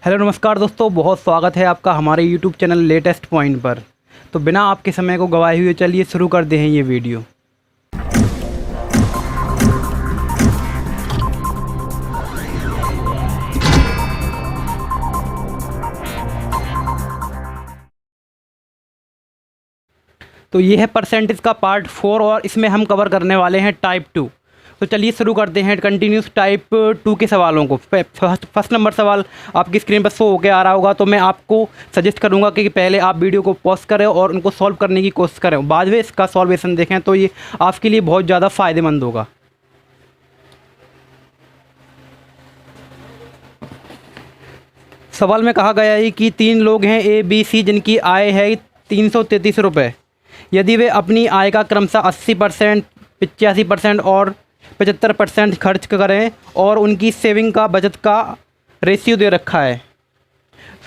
Hello नमस्कार दोस्तों, बहुत स्वागत है आपका हमारे यूट्यूब चैनल लेटेस्ट पॉइंट पर। तो बिना आपके समय को गवाए हुए चलिए शुरू कर दें ये वीडियो। तो ये है परसेंटेज का पार्ट 4 और इसमें हम कवर करने वाले हैं टाइप 2। तो चलिए शुरू करते हैं कंटिन्यूस टाइप 2 के सवालों को। फर्स्ट नंबर सवाल आपकी स्क्रीन पर शो होकर आ रहा होगा, तो मैं आपको सजेस्ट करूंगा कि पहले आप वीडियो को पॉज करें और उनको सॉल्व करने की कोशिश करें, बाद में इसका सॉल्वेशन देखें, तो ये आपके लिए बहुत ज़्यादा फ़ायदेमंद होगा। सवाल में कहा गया है कि 3 लोग हैं ए बी सी जिनकी आय है 333 रुपये। यदि वे अपनी आय का क्रमशः 80%, 85% और 75% खर्च करें और उनकी सेविंग का बचत का रेशियो दे रखा है।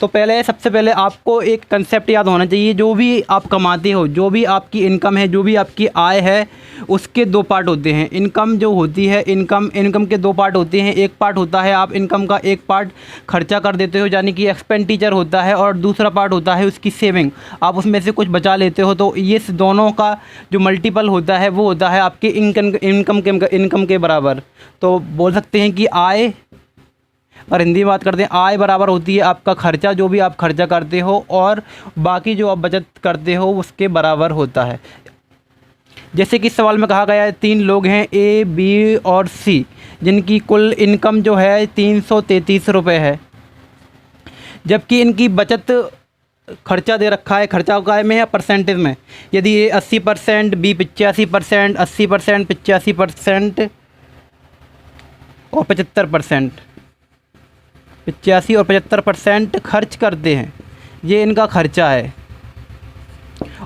तो सबसे पहले आपको एक कंसेप्ट याद होना चाहिए। जो भी आप कमाते हो, जो भी आपकी इनकम है, जो भी आपकी आय है, उसके 2 पार्ट होते हैं। इनकम जो होती है, इनकम के 2 पार्ट होते हैं। एक पार्ट होता है आप इनकम का एक पार्ट खर्चा कर देते हो, यानी कि एक्सपेंडिचर होता है, और दूसरा पार्ट होता है उसकी सेविंग, आप उसमें से कुछ बचा लेते हो। तो ये दोनों का जो मल्टीपल होता है वो होता है आपके इनकम के बराबर। तो बोल सकते हैं कि आय, और हिंदी में बात करते हैं, आय बराबर होती है आपका खर्चा, जो भी आप खर्चा करते हो, और बाकी जो आप बचत करते हो उसके बराबर होता है। जैसे कि सवाल में कहा गया है 3 लोग हैं ए बी और सी जिनकी कुल इनकम जो है 333 रुपये है, जबकि इनकी बचत खर्चा दे रखा है। खर्चा काय में या परसेंटेज में? यदि ए 80%, बी 85%, 80%, 85% और 75%, 85 और 75% खर्च करते हैं, ये इनका खर्चा है।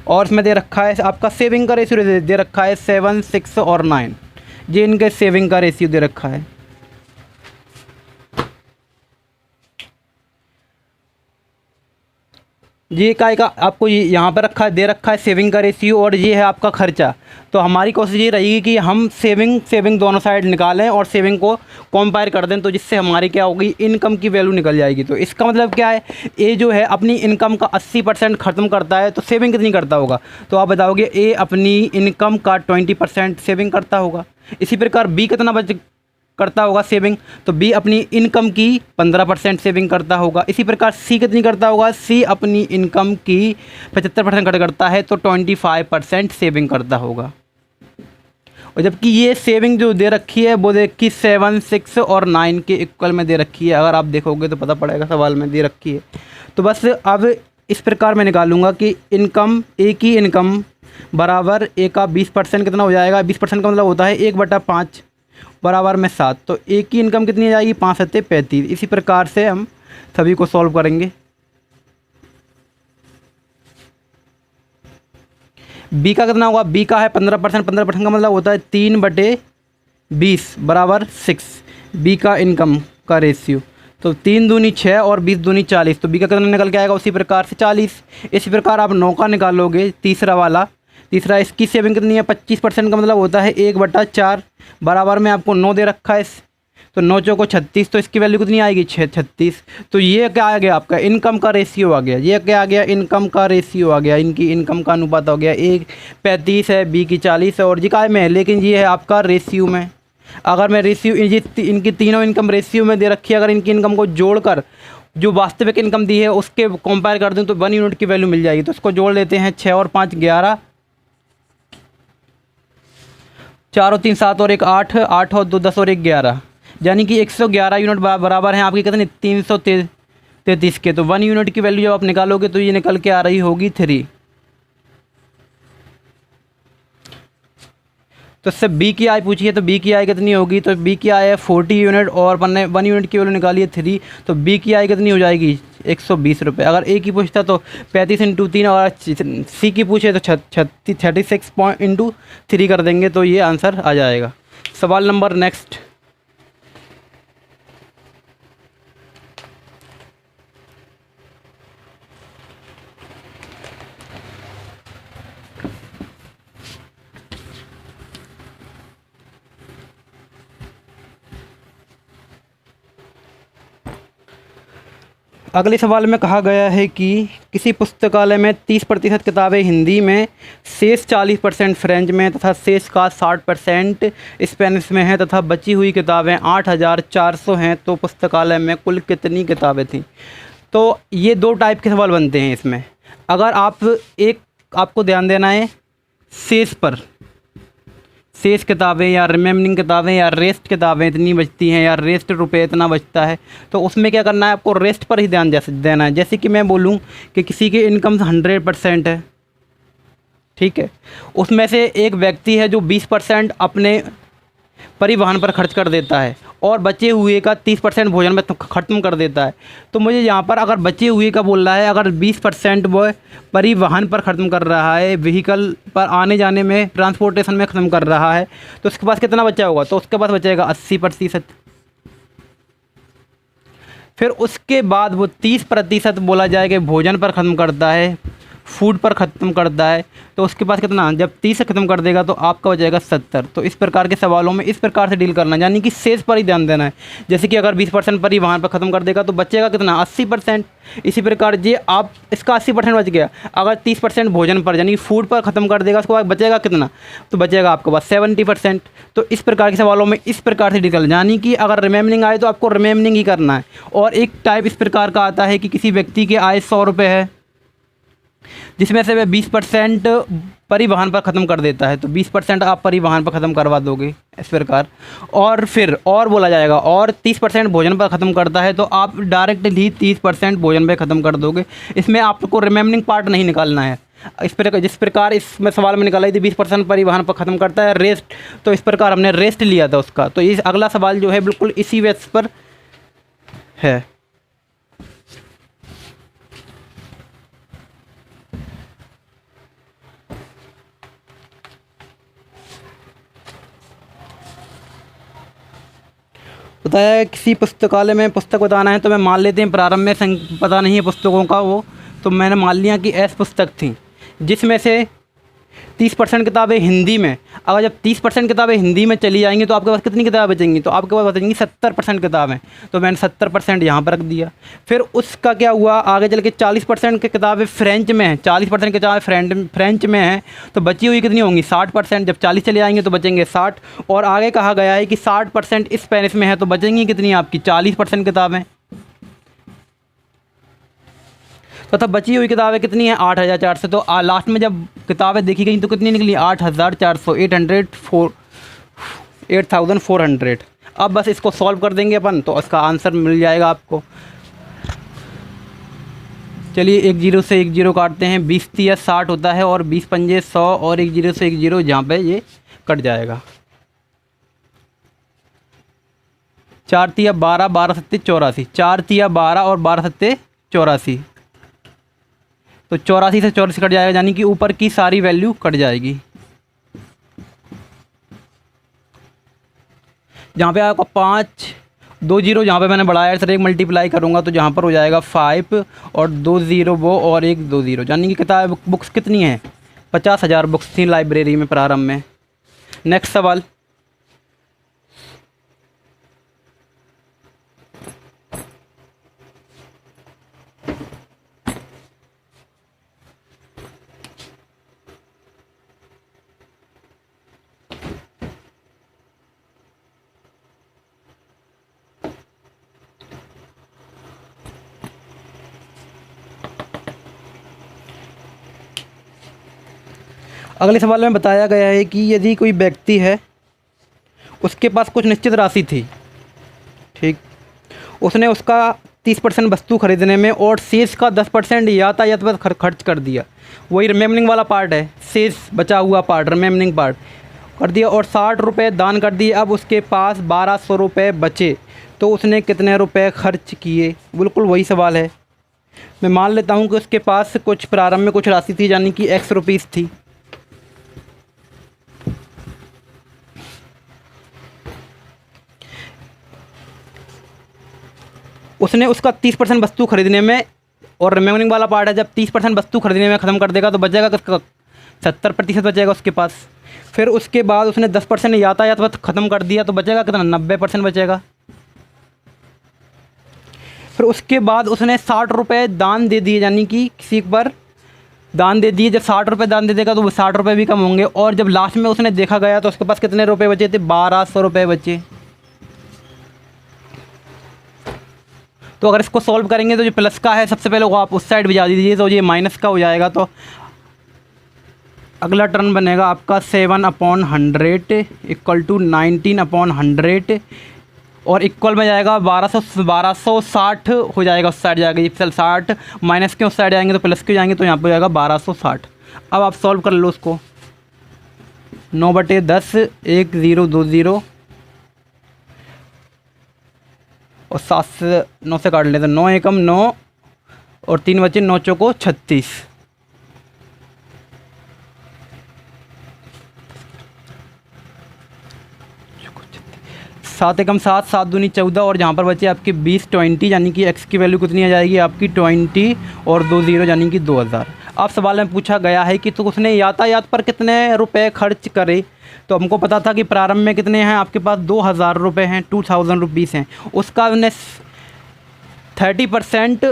और इसमें दे रखा है आपका सेविंग का रेशियो दे रखा है 7, 6 और 9, ये इनके सेविंग का रेशियो दे रखा है। ये काय का आपको यहाँ पर दे रखा है सेविंग का रेशियो, और ये है आपका खर्चा। तो हमारी कोशिश ये रहेगी कि हम सेविंग दोनों साइड निकालें और सेविंग को कंपेयर कर दें, तो जिससे हमारी क्या होगी, इनकम की वैल्यू निकल जाएगी। तो इसका मतलब क्या है, ए जो है अपनी इनकम का 80% ख़त्म करता है, तो सेविंग कितनी करता होगा? तो आप बताओगे ए अपनी इनकम का 20% सेविंग करता होगा। इसी प्रकार बी कितना करता होगा सेविंग? तो बी अपनी इनकम की 15% सेविंग करता होगा। इसी प्रकार सी कितनी करता होगा? सी अपनी इनकम की 75% करता है, तो 25% सेविंग करता होगा। और जबकि ये सेविंग जो दे रखी है वो देखिए 7, 6 और 9 के इक्वल में दे रखी है। अगर आप देखोगे तो पता पड़ेगा, सवाल में दे रखी है। तो बस अब इस प्रकार मैं निकालूंगा कि इनकम, ए की इनकम बराबर ए का 20% कितना हो जाएगा? 20% का मतलब होता है 1/5 बराबर में 7। तो ए की इनकम कितनी आ जाएगी? 5 7 35। इसी प्रकार से हम सभी को सॉल्व करेंगे। बी का कितना होगा? बी का है 15%। 15% का मतलब होता है 3/20 बराबर 6, बी का इनकम का रेशियो। तो 3 दूनी 6 और 20 दूनी 40, तो बी का कितना निकल के आएगा? उसी प्रकार से 40। इसी प्रकार आप 9 का निकालोगे, तीसरा वाला। तीसरा, इसकी सेविंग कितनी है? 25% का मतलब होता है 1/4 बराबर में आपको 9 दे रखा है। तो 9 चौको 36, तो इसकी वैल्यू कितनी आएगी? 36। तो ये क्या आ गया? आपका इनकम का रेशियो आ गया। ये क्या आ गया? इनकम का रेशियो आ गया। इनकी इनकम का अनुपात हो गया। ए 35 है, बी की 40 है, और जी काय में है, लेकिन ये है आपका रेशियो में। अगर मैं रेशियो, इनकी तीनों इनकम रेशियो में दे रखी है, अगर इनकी इनकम को जोड़कर जो वास्तविक इनकम दी है उसके कंपेयर कर दूँ तो 1 यूनिट की वैल्यू मिल जाएगी। तो इसको जोड़ लेते हैं। 6 और 5 11, 4 और 3 7 और 1 8, 8 और 2 10 और 1 11, यानी कि 111 यूनिट बराबर हैं आपकी कितनी? 333 के। तो 1 यूनिट की वैल्यू जब आप निकालोगे तो ये निकल के आ रही होगी 3। तो इससे बी की आय पूछी है, तो बी की आय कितनी होगी? तो बी की आय है 40 यूनिट, और 1 यूनिट की वैल्यू निकाली है 3, तो बी की आय कितनी हो जाएगी? 120 रुपये। अगर ए की पूछता तो 35 × 3, और सी की पूछे तो 36 × 3 कर देंगे, तो ये आंसर आ जाएगा। सवाल नंबर नेक्स्ट। अगले सवाल में कहा गया है कि किसी पुस्तकालय में 30% किताबें हिंदी में, शेष 40% फ्रेंच में तथा शेष का 60% स्पेनिश में है तथा बची हुई किताबें 8400 हैं, तो पुस्तकालय में कुल कितनी किताबें थीं। तो ये दो टाइप के सवाल बनते हैं इसमें। अगर आपको ध्यान देना है शेष पर, शेष किताबें या रिमेम्बरिंग किताबें या रेस्ट किताबें इतनी बचती हैं या रेस्ट रुपए इतना बचता है, तो उसमें क्या करना है, आपको रेस्ट पर ही ध्यान देना है। जैसे कि मैं बोलूँ कि किसी की इनकम 100% है, ठीक है, उसमें से एक व्यक्ति है जो 20% अपने परिवहन पर खर्च कर देता है और बचे हुए का 30% भोजन में ख़त्म कर देता है। तो मुझे यहाँ पर अगर बचे हुए का बोल रहा है, अगर 20% वो परिवहन पर ख़त्म कर रहा है, व्हीकल पर आने जाने में, ट्रांसपोर्टेशन में ख़त्म कर रहा है, तो उसके पास कितना बचा होगा, तो उसके पास बचेगा 80%। फिर उसके बाद वो 30% बोला जाए कि भोजन पर ख़त्म करता है, फूड पर ख़त्म करता है, तो उसके पास कितना, जब 30 से ख़त्म कर देगा तो आपका बचेगा 70। तो इस प्रकार के सवालों में इस प्रकार से डील करना है, यानी कि शेष पर ही ध्यान देना है। जैसे कि अगर 20% पर ही वहाँ पर ख़त्म कर देगा तो बचेगा कितना, 80%। इसी प्रकार ये आप इसका 80% बच गया। अगर 30% भोजन पर यानी फूड पर ख़त्म कर देगा, उसके बाद बचेगा कितना, तो बचेगा आपके पास 70%। तो इस प्रकार के सवालों में इस प्रकार से डील करना, यानी कि अगर रिमेम्बरिंग आए तो आपको रिमेम्बरिंग ही करना है। और एक टाइप इस प्रकार का आता है कि किसी व्यक्ति की आय 100 रुपये है, जिसमें से वह 20% परिवहन पर ख़त्म कर देता है, तो 20% आप परिवहन पर ख़त्म करवा दोगे इस प्रकार। और फिर और बोला जाएगा, और 30% भोजन पर ख़त्म करता है, तो आप डायरेक्टली 30% भोजन पर ख़त्म कर दोगे। इसमें आपको रिमेम्बरिंग पार्ट नहीं निकालना है। इस प्रकार जिस प्रकार इसमें सवाल में निकाला थी 20% परिवहन पर ख़त्म करता है, रेस्ट, तो इस प्रकार हमने रेस्ट लिया था उसका। तो इस अगला सवाल जो है बिल्कुल इसी बेस पर है। बताया है किसी पुस्तकालय में पुस्तक बताना है, तो मैं मान लेते हैं प्रारंभ में पता नहीं है पुस्तकों का वो, तो मैंने मान लिया कि ऐसी पुस्तक थी जिसमें से 30% किताबें हिंदी में। अगर जब 30% किताबें हिंदी में चली जाएंगी तो आपके पास कितनी किताबें बचेंगी, तो आपके पास बचेंगी 70% किताबें। तो मैंने 70% यहाँ पर रख दिया। फिर उसका क्या हुआ, आगे चल के 40% की किताबें फ्रेंच में हैं, 40% किताबें फ्रेंच में हैं, तो बची हुई कितनी होंगी 60%। जब 40 चले आएंगे तो बचेंगे 60। और आगे कहा गया है कि 60% स्पेनिश में है, तो बचेंगी कितनी आपकी 40% किताबें। तो तब बची हुई किताबें कितनी हैं 8400। तो लास्ट में जब किताबें देखी गई तो कितनी निकली 8400, 8400। अब बस इसको सॉल्व कर देंगे अपन, तो इसका आंसर मिल जाएगा आपको। चलिए 1 0 से 1 0 काटते हैं, 20 3 60 होता है, और 20 पंजे 100, और 1 0 से 1 0 जहाँ पे ये कट जाएगा। 4 3 12, 12 7 84, 4 3 12 और 12 7 84। तो 84 से 84 कट जाएगा, यानी कि ऊपर की सारी वैल्यू कट जाएगी। जहाँ पे आपका 5 2 0, जहाँ पे मैंने बढ़ाया सर 1 मल्टीप्लाई करूँगा तो जहाँ पर हो जाएगा 5 और 2 0 वो और 1 2 0, यानी कि किताब बुक्स कितनी हैं 50,000 बुक्स थी लाइब्रेरी में प्रारंभ में। नेक्स्ट सवाल, अगले सवाल में बताया गया है कि यदि कोई व्यक्ति है, उसके पास कुछ निश्चित राशि थी, ठीक, उसने उसका 30% वस्तु खरीदने में और शेष का 10% यातायात पर खर्च कर दिया। वही रिमेम्बरिंग वाला पार्ट है, शेष बचा हुआ पार्ट रिमेम्बरिंग पार्ट कर दिया, और 60 रुपये दान कर दिए। अब उसके पास 1200 रुपये बचे, तो उसने कितने रुपए खर्च किए। बिल्कुल वही सवाल है। मैं मान लेता हूँ कि उसके पास कुछ प्रारंभ में कुछ राशि थी, यानी कि X रुपीज़ थी। उसने उसका 30% वस्तु खरीदने में, और रिमेम्बरिंग वाला पार्ट है, जब 30% वस्तु खरीदने में ख़त्म कर देगा तो बचेगा किसका 70% बचेगा उसके पास। फिर उसके बाद उसने 10% यातायात ख़त्म कर दिया, तो बचेगा कितना 90% बचेगा। फिर उसके बाद उसने 60 रुपये दान दे दिए, यानी कि किसी पर दान दे दिए। जब 60 रुपये दान दे देगा तो वो 60 रुपये भी कम होंगे। और जब लास्ट में उसने देखा गया तो उसके पास कितने रुपए बचे थे? 1200 रुपये बचे। तो अगर इसको सॉल्व करेंगे तो जो प्लस का है सबसे पहले वो आप उस साइड भिजा दीजिए, तो ये माइनस का हो जाएगा। तो अगला टर्म बनेगा आपका 7/100 इक्वल टू 19/100 और इक्वल में जाएगा 1260 हो जाएगा। उस साइड जाएगा, ये 60 माइनस के उस साइड जाएंगे तो प्लस के जाएंगे, तो यहाँ पे हो जाएगा 1260। अब आप सॉल्व कर लो उसको। 9/10 1020 और 7 से 9 से काट लेते, 9 एकम 9 और 3 बचे, 9 चौको 36। 7 एकम 7, 7 दूनी 14 और जहाँ पर बचे आपके 20 20, यानी कि x की वैल्यू कितनी आ जाएगी आपकी 20 और 20 यानी कि 2000। अब सवाल में पूछा गया है कि तो उसने यातायात पर कितने रुपए खर्च करे। तो हमको पता था कि प्रारंभ में कितने हैं आपके पास 2000 रुपये हैं, 2000 रुपीज़ हैं। उसका उसने 30%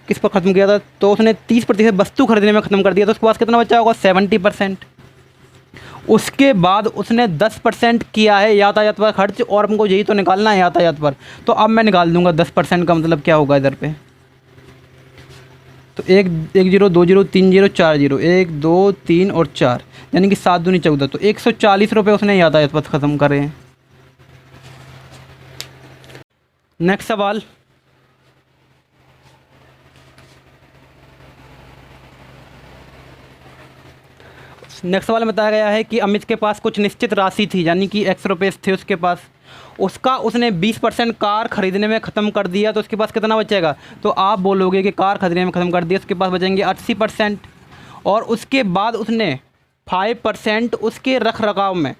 किस पर ख़त्म किया था? तो उसने 30% वस्तु खरीदने में ख़त्म कर दिया, तो उसके पास कितना बचा होगा? 70%। उसके बाद उसने 10% किया है यातायात पर खर्च, और हमको यही तो निकालना है यातायात पर। तो अब मैं निकाल दूंगा 10% का मतलब क्या होगा इधर पे। तो 1 0 2 0 3 0 4 0 1 2 3 और 4 यानी कि 7 दूनी 14, तो 140 रुपये उसने यातायात पर ख़त्म करे हैं। नेक्स्ट सवाल, नेक्स्ट सवाल में बताया गया है कि अमित के पास कुछ निश्चित राशि थी, यानी कि x रुपये थे उसके पास। उसका उसने 20% कार खरीदने में ख़त्म कर दिया, तो उसके पास कितना बचेगा? तो आप बोलोगे कि कार खरीदने में ख़त्म कर दिया, उसके पास बचेंगे 80%। और उसके बाद उसने 5% उसके रख रखाव में,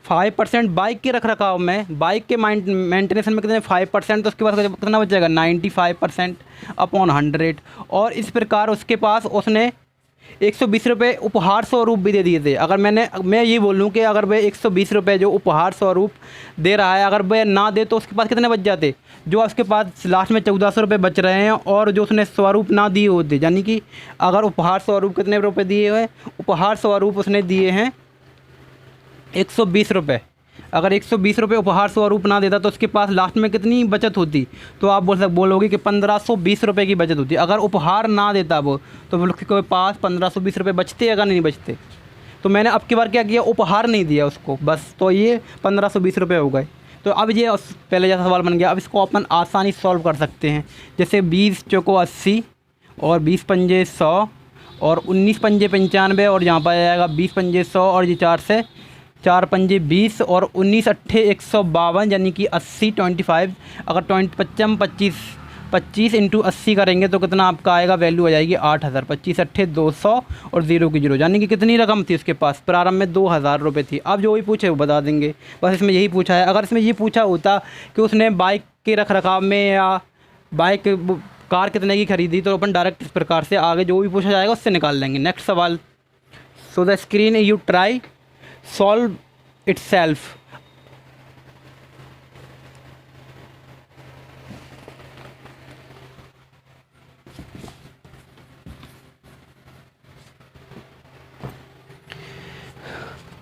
5% बाइक के रख रखाव में, बाइक के मेंटेनेंस में कितने 5%, तो उसके पास कितना बचेगा? 95%/100। और इस प्रकार उसके पास उसने 120 रुपये उपहार स्वरूप भी दे दिए थे। अगर मैं ये बोलूँ कि अगर वह 120 रुपये जो उपहार स्वरूप दे रहा है, अगर वह ना दे तो उसके पास कितने बच जाते? जो उसके पास लास्ट में 1400 रुपये बच रहे हैं, और जो उसने स्वरूप ना दिए होते, यानी कि अगर उपहार स्वरूप कितने रुपये दिए हुए? उपहार स्वरूप उसने दिए हैं 120 रुपये। अगर 120 रुपये उपहार स्वरूप ना देता तो उसके पास लास्ट में कितनी बचत होती? तो आप बोलोगे कि 1520 रुपये की बचत होती। अगर उपहार ना देता वो, तो उसके पास 1520 रुपये बचते अगर नहीं बचते। तो मैंने अब की बार क्या किया? उपहार नहीं दिया उसको बस, तो ये 1520 रुपये हो गए। तो अब ये पहले जैसा सवाल बन गया। अब इसको अपन आसानी से सॉल्व कर सकते हैं। जैसे 20 चौको 80 और 20 पंजे 100 और 19 पंजे 95 और यहाँ पर आ जाएगा 20 पंजे 100 और ये 4 पंजे 20 और 19 अट्ठे 152 यानी कि 80 25। अगर 25 इंटू 80 करेंगे तो कितना आपका आएगा? वैल्यू आ जाएगी 8000। 25 अट्ठे 200 और 0 की 0, यानी कि कितनी रकम थी उसके पास? प्रारंभ में 2000 रुपये थी। अब जो भी पूछे वो बता देंगे, बस इसमें यही पूछा है। अगर इसमें ये पूछा होता कि उसने बाइक के रख रखाव में या कार कितने की खरीदी, तो अपन डायरेक्ट इस प्रकार से आगे जो भी पूछा जाएगा उससे निकाल लेंगे। नेक्स्ट सवाल, so the screen you try solve itself।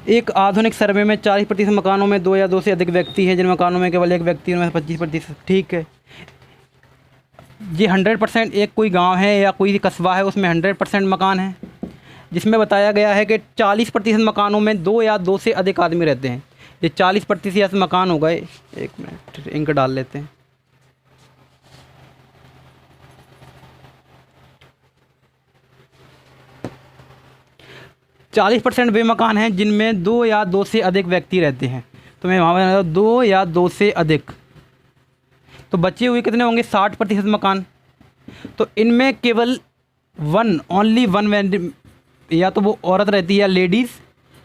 एक आधुनिक सर्वे में 40% मकानों में 2 या 2 से अधिक व्यक्ति हैं। जिन मकानों में केवल एक व्यक्ति उनमें 25%। ठीक है, ये 100% एक कोई गांव है या कोई कस्बा है उसमें 100% मकान है, जिसमें बताया गया है कि 40% मकानों में 2 या 2 से अधिक आदमी रहते हैं। ये 40% मकान हो गए। एक मिनट इंक डाल लेते हैं। चालीस % वे मकान हैं जिनमें 2 या 2 से अधिक व्यक्ति रहते हैं। तो मैं वहाँ पर 2 या 2 से अधिक, तो बचे हुए कितने होंगे? 60% मकान। तो इनमें केवल ओनली वन, या तो वो औरत रहती है या लेडीज़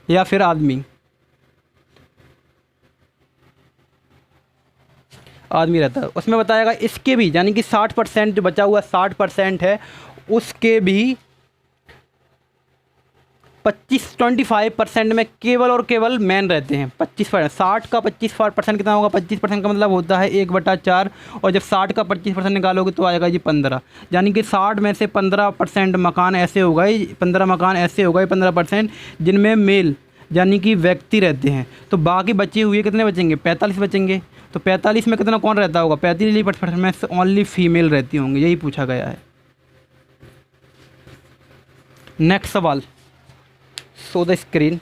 या फिर आदमी रहता है। उसमें बताएगा इसके भी, यानी कि 60% जो बचा हुआ 60% है उसके भी 25% में केवल और केवल मैन रहते हैं। 25%, 60 का 25% कितना होगा? 25% का मतलब होता है 1/4, और जब 60 का 25% निकालोगे तो आएगा जी 15। यानी कि 60 में से 15% मकान ऐसे हो गए, 15 मकान ऐसे हो गए, 15% जिनमें मेल यानी कि व्यक्ति रहते हैं। तो बाकी बचे हुए कितने बचेंगे? 45 बचेंगे। तो 45 में कितना कौन रहता होगा? 45% में ओनली फीमेल रहती होंगी, यही पूछा गया है। नेक्स्ट सवाल, शो द स्क्रीन।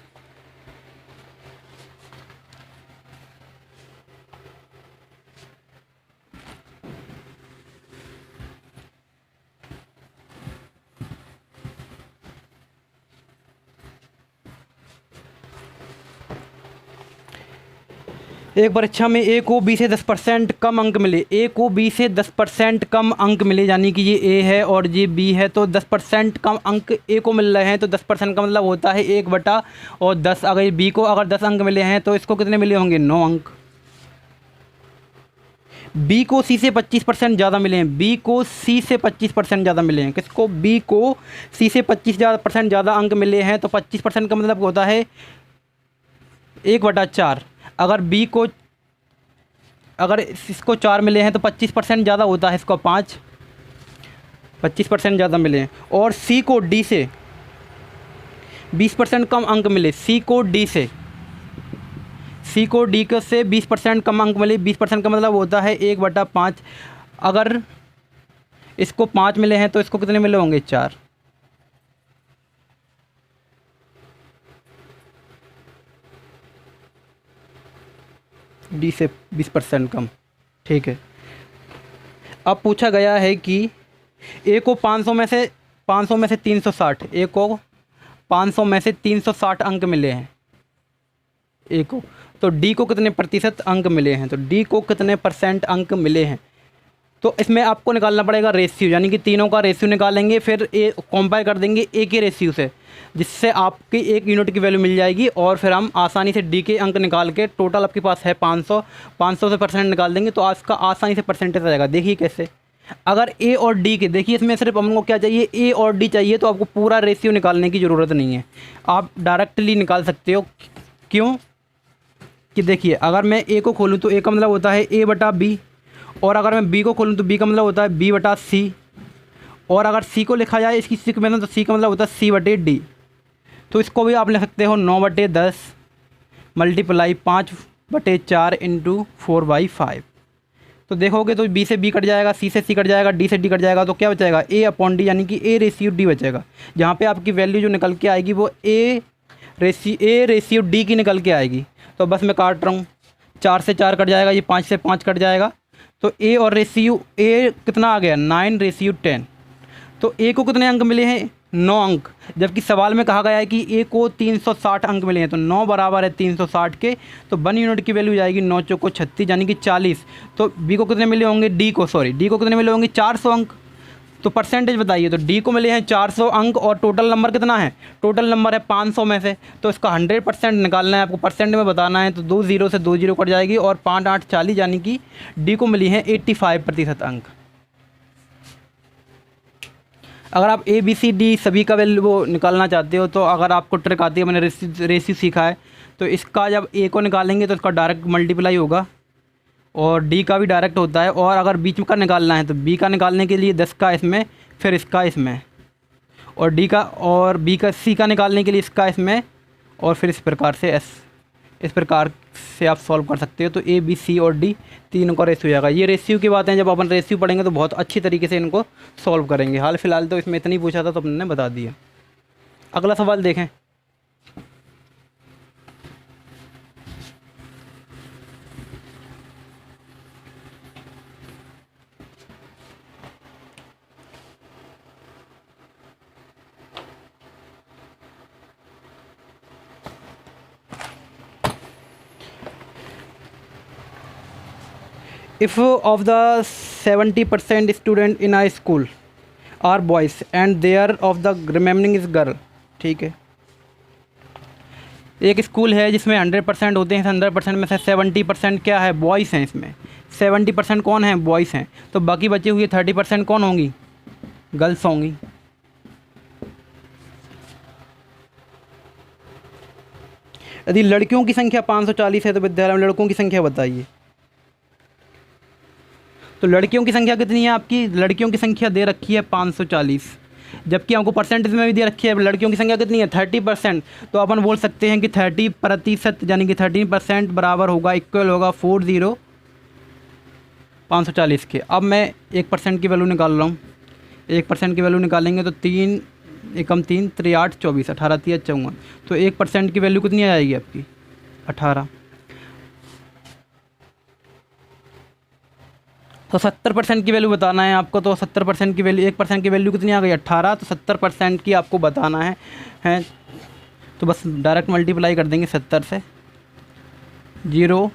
एक परीक्षा में ए को बी से 10% कम अंक मिले, ए को बी से 10% कम अंक मिले, यानी कि ये ए है और ये बी है, तो 10% कम अंक ए को मिल रहे हैं, तो 10% का मतलब होता है 1/10। अगर बी को अगर 10 अंक मिले हैं तो इसको कितने मिले होंगे? 9 अंक। बी को सी से 25% ज़्यादा मिले हैं, बी को सी से 25% ज़्यादा मिले हैं। किसको? बी को सी से 25% ज़्यादा अंक मिले हैं, तो 25% का मतलब होता है 1/4। अगर बी को अगर इसको 4 मिले हैं तो 25% ज़्यादा होता है इसको 5, 25% ज़्यादा मिले हैं। और सी को डी से 20% कम अंक मिले, सी को डी से से 20% कम अंक मिले। 20% का मतलब होता है 1/5। अगर इसको 5 मिले हैं तो इसको कितने मिले होंगे? 4। डी से 20% कम, ठीक है। अब पूछा गया है कि ए को 500 में से 360, ए को 500 में से 360 अंक मिले हैं ए को, तो डी को कितने प्रतिशत अंक मिले हैं? तो डी को कितने % अंक मिले हैं? तो इसमें आपको निकालना पड़ेगा रेशियो, यानी कि तीनों का रेशियो निकालेंगे, फिर ए कंपेयर कर देंगे ए के रेशियो से, जिससे आपकी 1 यूनिट की वैल्यू मिल जाएगी। और फिर हम आसानी से डी के अंक निकाल के, टोटल आपके पास है 500 से % निकाल देंगे तो आपका आसानी से परसेंटेज आ जाएगा। देखिए कैसे, अगर ए और डी के, देखिए इसमें सिर्फ हमको क्या चाहिए? ए और डी चाहिए, तो आपको पूरा रेशियो निकालने की ज़रूरत नहीं है, आप डायरेक्टली निकाल सकते हो। क्यों? कि देखिए, अगर मैं ए को खोलूँ तो ए का मतलब होता है A/B, और अगर मैं बी को खोलूँ तो बी का मतलब होता है B/C, और अगर सी को लिखा जाए इसकी सी में तो सी का मतलब होता है C/D। तो इसको भी आप लिख सकते हो 9/10 मल्टीप्लाई 5/4 इंटू 4/5। तो देखोगे तो बी से बी कट जाएगा, सी से सी कट जाएगा, डी से डी कट जाएगा, तो क्या बचेगा? A/D, यानी कि A रेशियो D बचेगा। जहाँ पे आपकी वैल्यू जो निकल के आएगी वो A रेशियो D की निकल के आएगी। तो बस मैं काट रहा हूँ, 4 से 4 कट जाएगा, ये 5 से 5 कट जाएगा, तो ए और रेशियो ए कितना आ गया? 9/10। तो ए को कितने अंक मिले हैं? 9 अंक। जबकि सवाल में कहा गया है कि ए को 360 अंक मिले हैं, तो 9 बराबर है 360 के, तो 1 यूनिट की वैल्यू जाएगी 9 चौको 36, यानी कि 40। तो बी को कितने मिले होंगे? डी को कितने मिले होंगे? 400 अंक। तो परसेंटेज बताइए, तो डी को मिले हैं 400 अंक, और टोटल नंबर कितना है? टोटल नंबर है 500 में से, तो इसका 100% निकालना है आपको, परसेंट में बताना है। तो 2 0 से 2 0 कट जाएगी, और 5 8 40, यानी कि डी को मिली है 85% अंक। अगर आप ए बी सी डी सभी का वैल्यू वो निकालना चाहते हो, तो अगर आपको ट्रिक आती है, मैंने रेशियो सीखा है, तो इसका जब ए को निकालेंगे तो इसका डायरेक्ट मल्टीप्लाई होगा, और डी का भी डायरेक्ट होता है। और अगर बीच का निकालना है तो बी का निकालने के लिए 10 का इसमें, फिर इसका इसमें, और डी का और बी का सी का निकालने के लिए इसका इसमें, और फिर इस प्रकार से इस प्रकार से आप सॉल्व कर सकते हो। तो ए बी सी और डी तीनों का रेशियो हो जाएगा। ये रेशियो की बातें जब अपन रेशियो पढ़ेंगे तो बहुत अच्छी तरीके से इनको सॉल्व करेंगे। हाल फिलहाल तो इसमें इतना ही पूछा था तो अपने बता दिया। अगला सवाल देखें। If of the 70% student in a school are boys and there of the remaining is girl, ठीक है। एक स्कूल है जिसमें 100% होते हैं, 100% में से 70% क्या है? बॉयज़ हैं। इसमें 70% कौन है? बॉयज़ हैं। तो बाकी बचे हुए 30% कौन होंगी? गर्ल्स होंगी। यदि लड़कियों की संख्या 540 है तो विद्यालय में लड़कों की संख्या बताइए। तो लड़कियों की संख्या कितनी है आपकी, लड़कियों की संख्या दे रखी है 540, जबकि हमको परसेंटेज में भी दे रखी है लड़कियों की संख्या कितनी है 30%। तो अपन बोल सकते हैं कि 30% यानी कि 13% बराबर होगा, इक्वल होगा 540 के। अब मैं 1% की वैल्यू निकाल रहा हूँ। 1% की वैल्यू निकालेंगे तो 3 एकम 3 3 8 24 18 3 54। तो 1% की वैल्यू कितनी आएगी आपकी 18। तो 70% की वैल्यू बताना है आपको। तो 70% की वैल्यू 1% की वैल्यू कितनी आ गई 18। तो 70% की आपको बताना है। तो बस डायरेक्ट मल्टीप्लाई कर देंगे 70 से। 0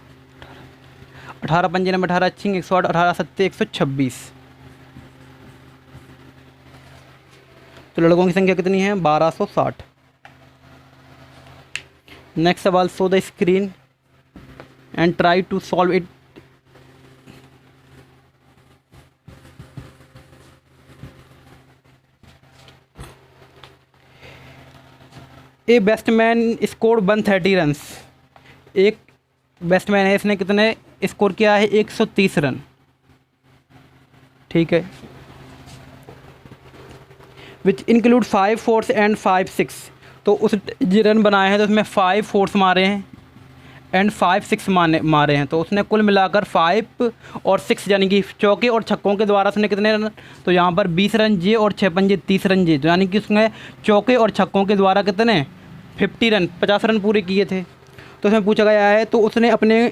18 पंजे नंबर 18 अच्छी 108 18 सत्ते 126। तो लड़कों की संख्या कितनी है 1260। नेक्स्ट सवाल, show the screen and try to solve it. A batsman score 130 runs. एक बैट्समैन है, इसने कितने स्कोर किया है 130 रन। ठीक है, विच इंक्लूड 5 फोर्स एंड 5 6। तो उस जो रन बनाए हैं तो उसमें 5 फोर्स मारे हैं एंड 5 6 मारे हैं। तो उसने कुल मिलाकर 5 और 6 यानी कि चौके और छक्कों के द्वारा उसने कितने रन, तो यहाँ पर 20 रन जे और 6 पंजे 30 रन जे, यानी कि उसने चौके और छक्कों के द्वारा कितने 50 रन 50 रन पूरे किए थे। तो उसमें पूछा गया है तो उसने अपने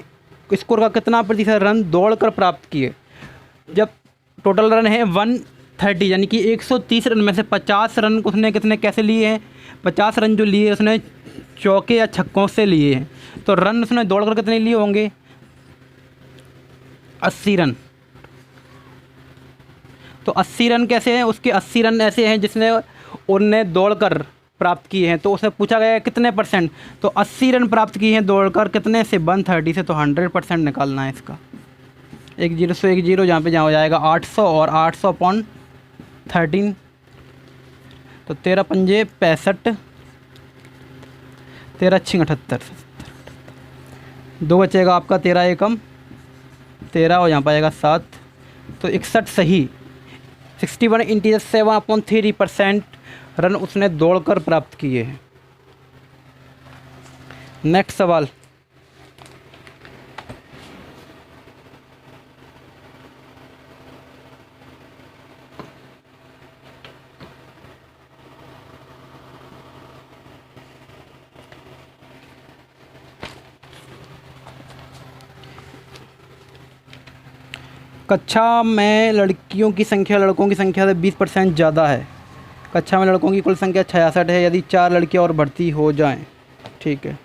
स्कोर का कितना प्रतिशत रन दौड़कर प्राप्त किए। जब टोटल रन है 130 यानी कि 130 रन में से 50 रन उसने कितने कैसे लिए हैं, 50 रन जो लिए उसने चौके या छक्कों से लिए हैं। तो रन उसने दौड़कर कितने लिए होंगे 80 रन। तो 80 रन कैसे हैं, उसके 80 रन ऐसे हैं जिसने उनने दौड़कर प्राप्त किए हैं। तो उससे पूछा गया है कितने परसेंट, तो 80 रन प्राप्त किए हैं दौड़कर कितने से 130 से। तो 100% निकालना है इसका। 1 0 1 0 जहाँ पे जहाँ हो जाएगा 800 और 800 अपॉन 13। तो 13 पंजे 65 13 छिंग 78। 2 बचेगा आपका 13 एकम 13 और यहाँ पर आएगा 7। तो 61 सही। 61 इंटीजर 7/3% रन उसने दौड़कर प्राप्त किए हैं। नेक्स्ट सवाल, कक्षा में लड़कियों की संख्या लड़कों की संख्या से 20% ज़्यादा है। कक्षा में लड़कों की कुल संख्या 66 है यदि 4 लड़कियां और भर्ती हो जाएं। ठीक है,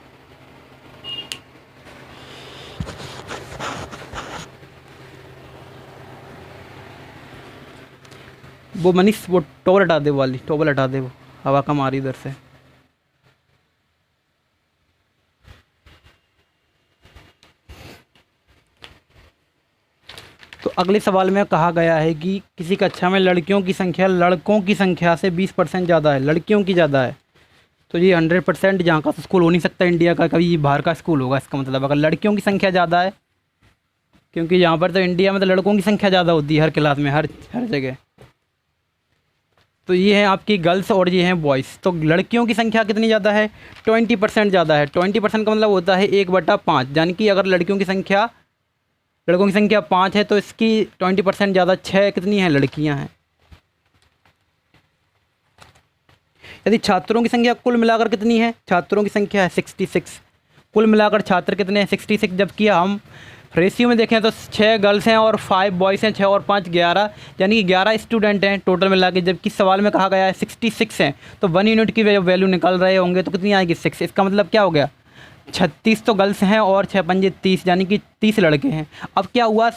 वो मनीष वो टॉवल हटा दे, वाली टॉवल हटा दे, वो हवा कम आ रही इधर से। तो अगले सवाल में कहा गया है कि किसी कक्षा में लड़कियों की संख्या लड़कों की संख्या से 20% ज़्यादा है, लड़कियों की ज़्यादा है। तो ये 100% जहाँ का स्कूल हो नहीं सकता इंडिया का, कभी ये बाहर का स्कूल होगा इसका मतलब, अगर लड़कियों की संख्या ज़्यादा है। क्योंकि यहाँ पर तो इंडिया में तो लड़कों की संख्या ज़्यादा होती है हर क्लास में, हर जगह। तो ये हैं आपकी गर्ल्स और ये हैं बॉयज़। तो लड़कियों की संख्या कितनी ज़्यादा है 20% ज़्यादा है। 20% का मतलब होता है 1/5, यानी कि अगर लड़कों की संख्या 5 है तो इसकी 20% ज़्यादा 6 कितनी है लड़कियां हैं। यदि छात्रों की संख्या कुल मिलाकर कितनी है, छात्रों की संख्या है 66, कुल मिलाकर छात्र कितने हैं 66, जबकि हम रेशियो में देखें तो 6 गर्ल्स हैं और 5 बॉयज़ हैं, 6 और 5 11, यानी कि 11 स्टूडेंट हैं टोटल मिला के। जबकि सवाल में कहा गया है 66 हैं, तो 1 यूनिट की वैल्यू निकल रहे होंगे तो कितनी आएगी 6। इसका मतलब क्या हो गया 36 तो गर्ल्स हैं और 6 पंजे 30, यानी कि 30 लड़के हैं। अब क्या हुआ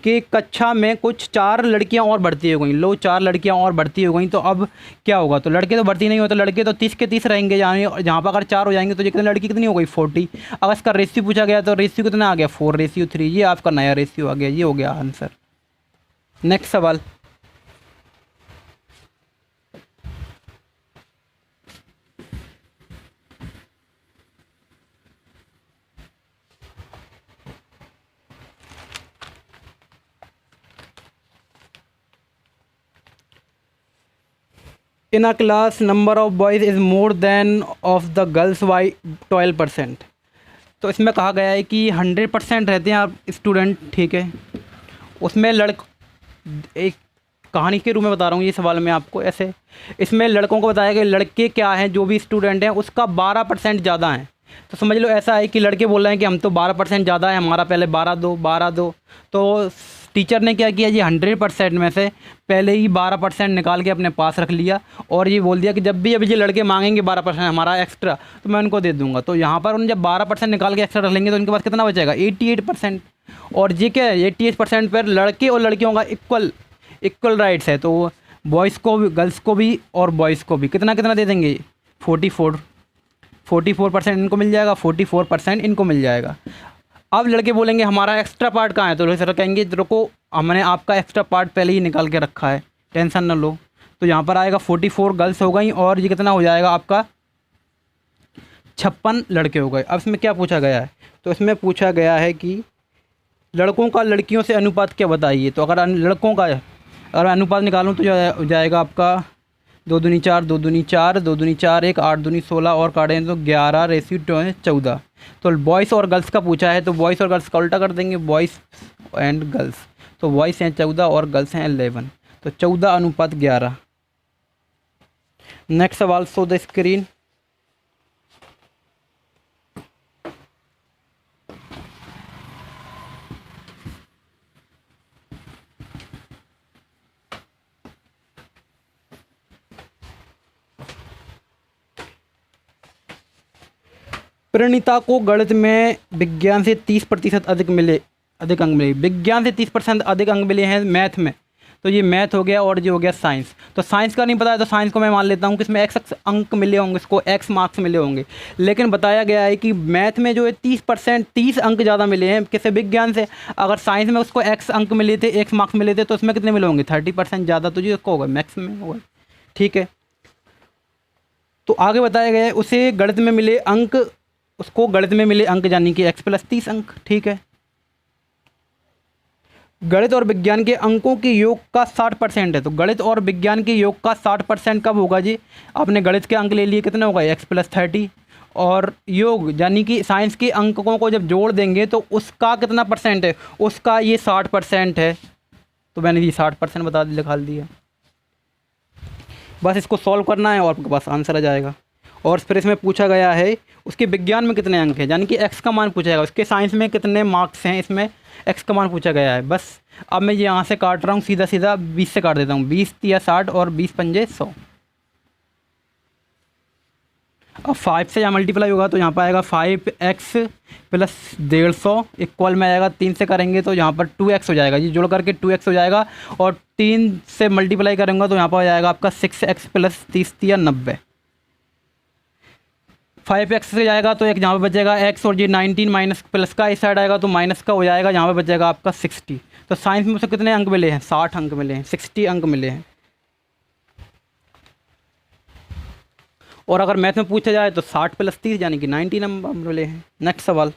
कि कक्षा में कुछ 4 लड़कियां और भर्ती हो गई, 4 लड़कियां और भर्ती हो गई। तो अब क्या होगा, तो लड़के तो भर्ती नहीं होते, लड़के तो 30 के 30 रहेंगे, यानी जहाँ पर अगर 4 हो जाएंगे तो ये कितनी लड़की कितनी हो गई 40। अगर इसका रेशियो पूछा गया तो रेशियो कितना आ गया 4:3। ये आपका नया रेशियो आ गया, ये हो गया आंसर। नेक्स्ट सवाल, in a class number of boys is more than of the girls by 12%। तो इसमें कहा गया है कि 100% रहते हैं आप स्टूडेंट, ठीक है। उसमें एक कहानी के रूप में बता रहा हूँ ये सवाल मैं आपको ऐसे। इसमें लड़कों को बताया कि लड़के क्या हैं, जो भी स्टूडेंट हैं उसका 12% ज़्यादा है। तो समझ लो ऐसा है कि लड़के बोल रहे हैं कि हम तो 12% ज़्यादा है, हमारा पहले 12 दो। तो टीचर ने क्या किया, ये 100% में से पहले ही 12% निकाल के अपने पास रख लिया और ये बोल दिया कि जब भी अभी ये लड़के मांगेंगे 12% हमारा एक्स्ट्रा, तो मैं उनको दे दूंगा। तो यहाँ पर उन्हें जब 12% निकाल के एक्स्ट्रा रख लेंगे तो उनके पास कितना बचेगा, 88%। और ये क्या है, 88% पर लड़के और लड़कियों का इक्वल राइट्स है। तो बॉयज़ को भी, गर्ल्स को भी और बॉयज़ को भी कितना कितना दे देंगे, 44% इनको मिल जाएगा, 44% इनको मिल जाएगा। अब लड़के बोलेंगे हमारा एक्स्ट्रा पार्ट कहाँ है, तो सर कहेंगे रुको, हमने आपका एक्स्ट्रा पार्ट पहले ही निकाल के रखा है, टेंशन ना लो। तो यहाँ पर आएगा 44 गर्ल्स हो गई और ये कितना हो जाएगा आपका 56 लड़के हो गए। अब इसमें क्या पूछा गया है, तो इसमें पूछा गया है कि लड़कों का लड़कियों से अनुपात क्या बताइए। तो अगर लड़कों का अगर अनुपात निकालूँ तो हो जाएगा आपका 2 दूनी 4, 2 दूनी 4, 2 दूनी 4, 1, 8 दूनी 16 और काटें तो 11:14। तो बॉयज़ और गर्ल्स का पूछा है, तो बॉयज़ और गर्ल्स का उल्टा कर देंगे, बॉयज़ एंड गर्ल्स। तो बॉयज़ हैं 14 और गर्ल्स हैं 11, तो 14:11। नेक्स्ट सवाल, शो द स्क्रीन। प्रणीता को गणित में विज्ञान से 30% अधिक अंक मिले। विज्ञान से 30% अधिक अंक मिले हैं मैथ में, तो ये मैथ हो गया और ये हो गया साइंस। तो साइंस का नहीं पता है, तो साइंस को मैं मान लेता हूँ कि इसमें एक्स अंक मिले होंगे, इसको एक्स मार्क्स मिले होंगे। लेकिन बताया गया है कि मैथ में जो है 30 अंक ज़्यादा मिले हैं किसे, विज्ञान से। अगर साइंस में उसको एक्स अंक मिले थे, एक्स मार्क्स मिले थे, तो उसमें कितने मिले होंगे, 30% ज़्यादा, तो ये उसको होगा मैथ्स में होगा, ठीक है। तो आगे बताया गया है उसे गणित में मिले अंक, उसको गणित में मिले अंक यानी कि x+30 अंक, ठीक है। गणित और विज्ञान के अंकों के योग का 60% है, तो गणित और विज्ञान के योग का 60% कब होगा जी, आपने गणित के अंक ले लिए, कितना होगा x+30, और योग यानी कि साइंस के अंकों को जब जोड़ देंगे तो उसका कितना परसेंट है, उसका ये 60% है। तो मैंने ये 60% बता लिखा दिया। बस इसको सॉल्व करना है और आपके पास आंसर आ जाएगा। और फिर इसमें पूछा गया है उसके विज्ञान में कितने अंक हैं, यानी कि एक्स का मान पूछा जाएगा, उसके साइंस में कितने मार्क्स हैं, इसमें एक्स का मान पूछा गया है। बस अब मैं यहाँ से काट रहा हूँ, सीधा सीधा 20 से काट देता हूँ, 20 या 60 और 20 पंजे 100। अब 5 से यहाँ मल्टीप्लाई होगा तो यहाँ पर आएगा 5x + 150 इक्वल में आएगा 3 से करेंगे तो यहाँ पर 2x हो जाएगा जी, जोड़ करके 2x हो जाएगा। और 3 से मल्टीप्लाई करूँगा तो यहाँ पर आ जाएगा आपका 6x + 30 या 90। 5x से जाएगा तो एक यहाँ पे बचेगा x, और ये 19 माइनस प्लस का इस साइड आएगा तो माइनस का हो जाएगा, यहाँ पे बचेगा आपका 60। तो साइंस में उसे कितने अंक मिले हैं, 60 अंक मिले हैं, 60 अंक मिले हैं। और अगर मैथ में पूछा जाए तो 60 + 30 यानी कि 90 नंबर मिले हैं। नेक्स्ट सवाल,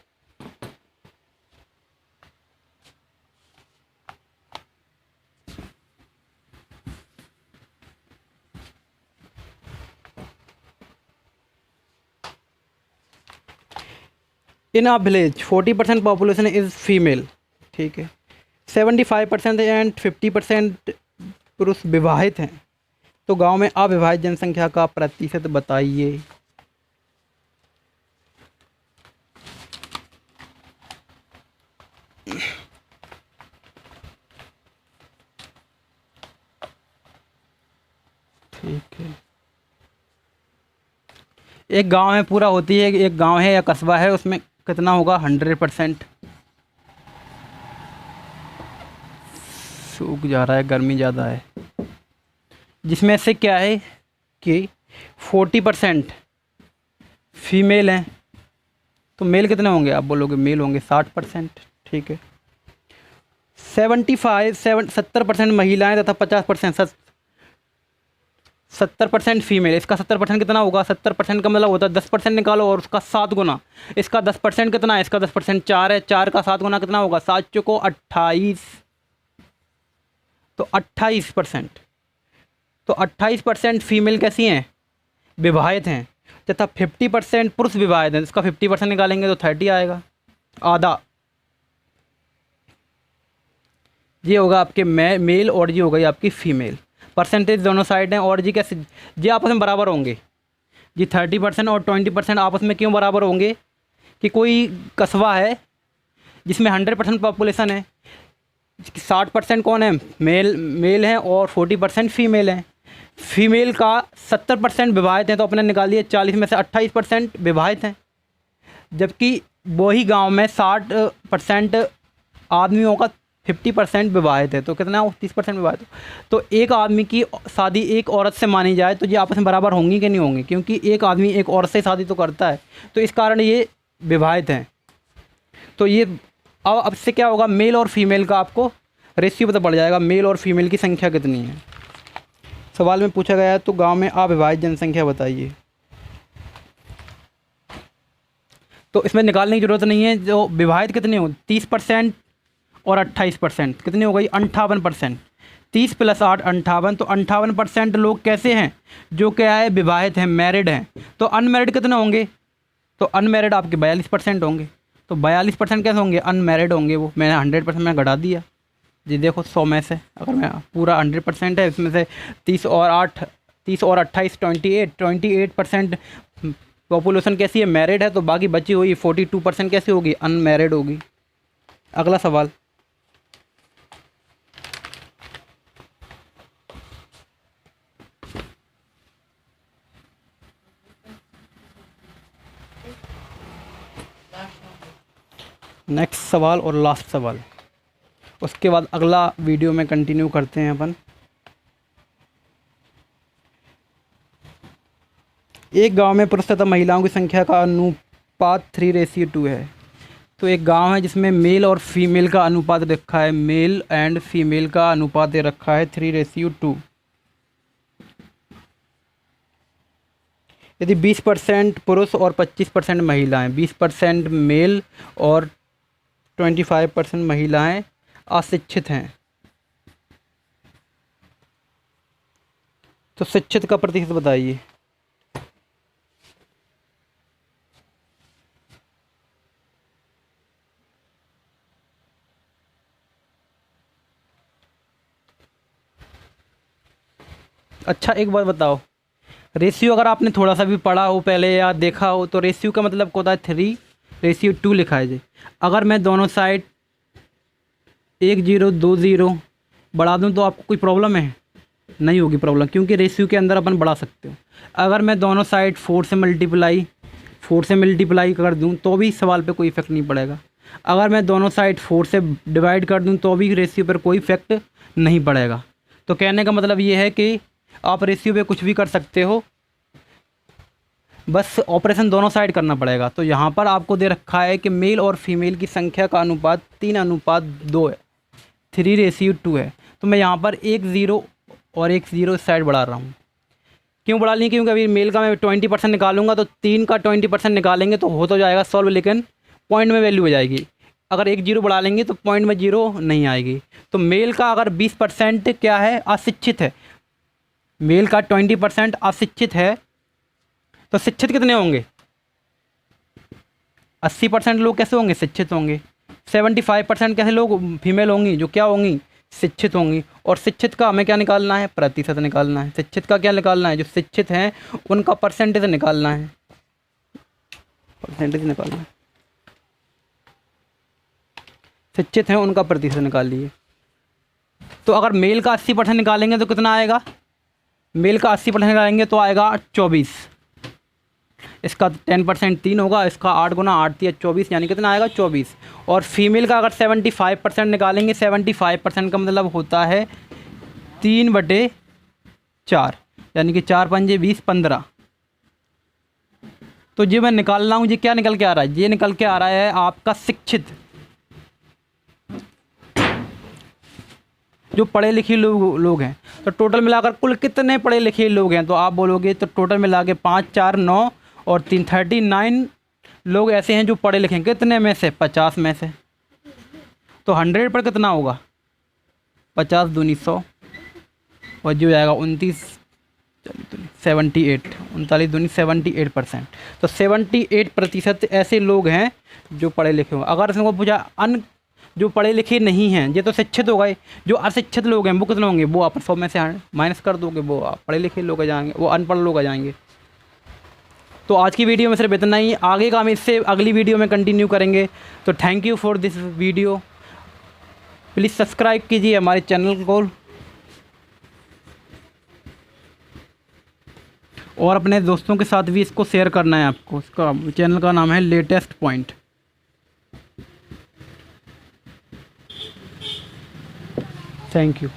in a village 40% population is female, ठीक है। 75% एंड 50% पुरुष विवाहित हैं, तो गांव में अविवाहित जनसंख्या का प्रतिशत बताइए। ठीक है, एक गांव है पूरा होती है, एक गांव है या कस्बा है, उसमें कितना होगा, 100%। सूख जा रहा है, गर्मी ज़्यादा है। जिसमें से क्या है कि 40% फीमेल हैं, तो मेल कितने होंगे, आप बोलोगे मेल होंगे 60%, ठीक है। 70% महिलाएं तथा 50% 70% फीमेल। इसका 70% कितना होगा, 70% का मतलब होता है 10% निकालो और उसका 7 गुना। इसका 10% कितना है, इसका 10% 4 है, 4 का 7 गुना कितना होगा, 7 चौको 28, तो 28%। तो 28% फीमेल कैसी हैं, विवाहित हैं, तथा 50% पुरुष विवाहित हैं। इसका 50% निकालेंगे तो 30 आएगा, आधा। ये होगा आपके मेल और ये हो गई आपकी फ़ीमेल। परसेंटेज दोनों साइड हैं और जी कैसे, ये आपस में बराबर होंगे जी। 30% और 20% आपस में क्यों बराबर होंगे कि कोई कस्बा है जिसमें 100% पॉपुलेशन है, 60% कौन है, मेल हैं और 40% फ़ीमेल हैं। फ़ीमेल का 70% विवाहित हैं, तो अपने निकाल लिए 40 में से 28% विवाहित हैं। जबकि वही गांव में 60% आदमियों का 50% विवाहित है, तो कितना हो, 30% विवाहित हो। तो एक आदमी की शादी एक औरत से मानी जाए तो ये आपस में बराबर होंगी कि नहीं होंगी, क्योंकि एक आदमी एक औरत से शादी तो करता है, तो इस कारण ये विवाहित हैं। तो ये अब से क्या होगा, मेल और फीमेल का आपको रेशियो पता पड़ जाएगा, मेल और फीमेल की संख्या कितनी है। सवाल में पूछा गया है तो गांव में अविवाहित जनसंख्या बताइए। तो इसमें निकालने की ज़रूरत नहीं है, जो विवाहित कितने हो, 30% और 28%, कितनी हो गई, 58%। 30 + 8 58, तो 58% लोग कैसे हैं, जो क्या है, विवाहित हैं, मैरिड हैं। तो अनमैरिड कितने होंगे, तो अनमैरिड आपके 42% होंगे। तो 42% कैसे होंगे, अनमैरिड होंगे वो। मैंने 100% में घटा दिया जी। देखो 100 में से अगर मैं पूरा 100% है, इसमें से 30 और 28 28% पॉपुलेशन कैसी है, मैरिड है, तो बाकी बची हुई 42% कैसी होगी, अनमैरिड होगी। अगला सवाल, नेक्स्ट सवाल और लास्ट सवाल, उसके बाद अगला वीडियो में कंटिन्यू करते हैं अपन। एक गांव में पुरुष तथा महिलाओं की संख्या का अनुपात 3:2 है। तो एक गांव है जिसमें मेल और फीमेल का अनुपात रखा है, मेल एंड फीमेल का अनुपात रखा है 3:2। यदि 20% पुरुष और 25% महिलाएं, 20% मेल और 25% महिलाएं अशिक्षित हैं, तो शिक्षित का प्रतिशत बताइए। अच्छा एक बात बताओ, रेशियो अगर आपने थोड़ा सा भी पढ़ा हो पहले या देखा हो, तो रेशियो का मतलब होता है 3:2 लिखा है जी। अगर मैं दोनों साइड 1 0 2 0 बढ़ा दूं तो आपको कोई प्रॉब्लम है, नहीं होगी प्रॉब्लम, क्योंकि रेशियो के अंदर अपन बढ़ा सकते हो। अगर मैं दोनों साइड 4 से मल्टीप्लाई कर दूं तो भी सवाल पे कोई इफेक्ट नहीं पड़ेगा। अगर मैं दोनों साइड 4 से डिवाइड कर दूं तो भी रेशियो पर कोई इफेक्ट नहीं पड़ेगा। तो कहने का मतलब ये है कि आप रेशियो पे कुछ भी कर सकते हो, बस ऑपरेशन दोनों साइड करना पड़ेगा। तो यहाँ पर आपको दे रखा है कि मेल और फीमेल की संख्या का अनुपात 3:2 है, 3:2 है। तो मैं यहाँ पर 1 0 और 1 0 इस साइड बढ़ा रहा हूँ। क्यों बढ़ा ली, क्योंकि अभी मेल का मैं 20% निकालूंगा तो 3 का 20% निकालेंगे तो हो तो जाएगा सॉल्व, लेकिन पॉइंट में वैल्यू हो जाएगी। अगर 1 0 बढ़ा लेंगे तो पॉइंट में 0 नहीं आएगी। तो मेल का अगर 20% क्या है, अशिक्षित है, मेल का 20% अशिक्षित है, तो शिक्षित कितने होंगे, 80% लोग कैसे होंगे, शिक्षित होंगे। 75% कैसे लोग फीमेल होंगी, जो क्या होंगी, शिक्षित होंगी। और शिक्षित का हमें क्या निकालना है, प्रतिशत निकालना है। शिक्षित का क्या निकालना है, जो शिक्षित हैं उनका परसेंटेज निकालना है, परसेंटेज निकालना है। शिक्षित हैं उनका प्रतिशत निकाल लिए। तो अगर मेल का 80% निकालेंगे तो कितना आएगा, मेल का 80% निकालेंगे तो आएगा 24। इसका 10% 3 होगा, इसका 8 गुना 8 3 24, यानी कितना आएगा 24। और फीमेल का अगर 75% निकालेंगे, 75% का मतलब होता है 3/4, यानी कि 4 पंजे 20 15। तो ये मैं निकाल रहा हूँ, ये क्या निकल के आ रहा है, ये निकल के आ रहा है आपका शिक्षित, जो पढ़े लिखे लोग हैं। तो टोटल मिलाकर कुल कितने पढ़े लिखे लोग हैं, तो आप बोलोगे तो टोटल मिला के 5 4 9 और 3 39 लोग ऐसे हैं जो पढ़े लिखे हैं। कितने में से, 50 में से। तो 100 पर कितना होगा, 50 दूनी 100, और जो जाएगा 29 78, 39 78%। तो 78% ऐसे लोग हैं जो पढ़े लिखे हों। अगर इसको पूछा जो पढ़े लिखे नहीं हैं, ये तो शिक्षित हो गए, जो अशिक्षित लोग हैं वो कितने होंगे, वो आप 100 में से माइनस कर दोगे, वो आप पढ़े लिखे लोग आ जाएंगे, वो अनपढ़ लोग आ जाएंगे। तो आज की वीडियो में सिर्फ इतना ही, आगे का हम इससे अगली वीडियो में कंटिन्यू करेंगे। तो thank you for this video. Please subscribe कीजिए हमारे चैनल को और अपने दोस्तों के साथ भी इसको शेयर करना है आपको। इसका चैनल का नाम है लेटेस्ट पॉइंट। Thank you.